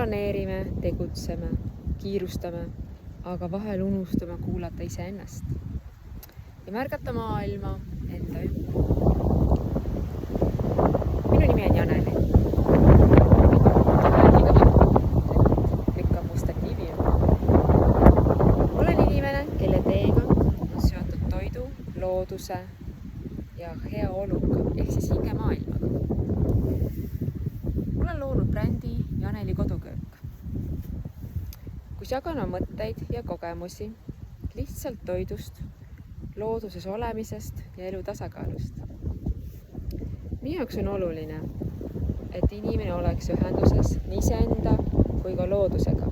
planeerime, tegutseme, kiirustame, aga vahel unustame kuulata iseennast ja märgata maailma enda ümber. Minu nimi on Janeli. Lükkab musta kivi. Olen inimene, kelle teekond on seotud toidu, looduse ja heaoluga ehk siis hingemaailmaga. Olen loonud brändi Janeli koduköök, kus jagan oma mõtteid ja kogemusi lihtsalt toidust, looduses olemisest ja elu tasakaalust. Minu jaoks on oluline, et inimene oleks ühenduses nii iseenda kui ka loodusega.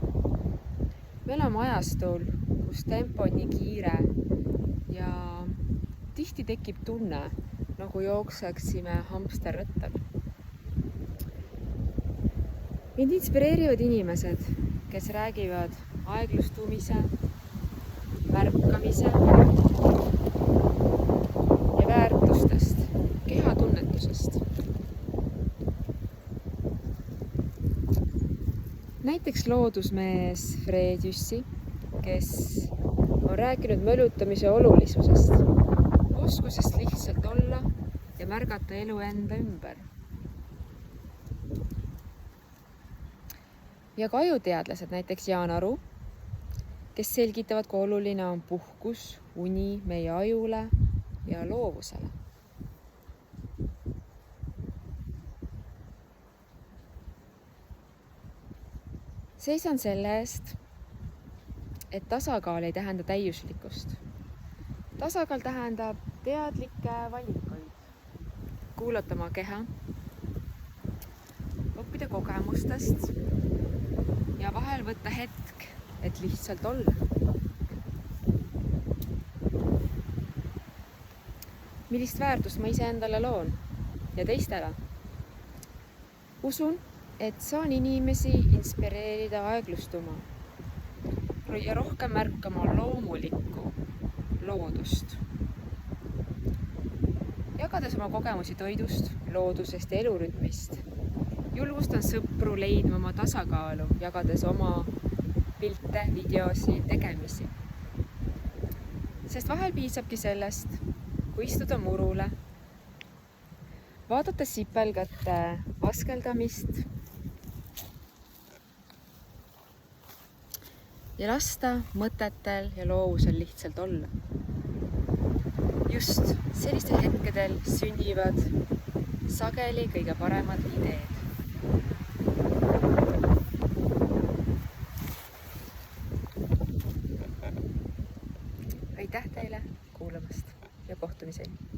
Me oleme ajastul, kus tempo on nii kiire ja tihti tekib tunne, nagu jookseksime hamsterrõttal. Mind inspireerivad inimesed, kes räägivad aeglustumise, märkamise ja väärtustest, kehatunnetusest. Näiteks loodusmees Fred Jüssi, kes on rääkinud mölutamise olulisusest, oskusest lihtsalt olla ja märgata elu enda ümber. Ja ka ajuteadlased, näiteks Jaan Aru, kes selgitavad, kui oluline on puhkus, uni meie ajule ja loovusele. Seisan selle eest, et tasakaal ei tähenda täiuslikkust. Tasakaal tähendab teadlikke valikuid, kuulata oma keha, õppida kogemustest ja vahel võtta hetk, et lihtsalt olla. Millist väärtust ma iseendale loon ja teistele? Usun, et saan inimesi inspireerida aeglustuma ja rohkem märkama loomulikku loodust. Jagades oma kogemusi toidust, loodusest ja elurütmist, julgustan sõpru leidma oma tasakaalu, jagades oma pilte, videosi, tegemisi. Sest vahel piisabki sellest, kui istuda murule, vaadata sipelgate askeldamist ja lasta mõtetel ja loovusel lihtsalt olla. Just sellistel hetkedel sünnivad sageli kõige paremad ideed. Aitäh teile kuulamast ja kohtumiseni!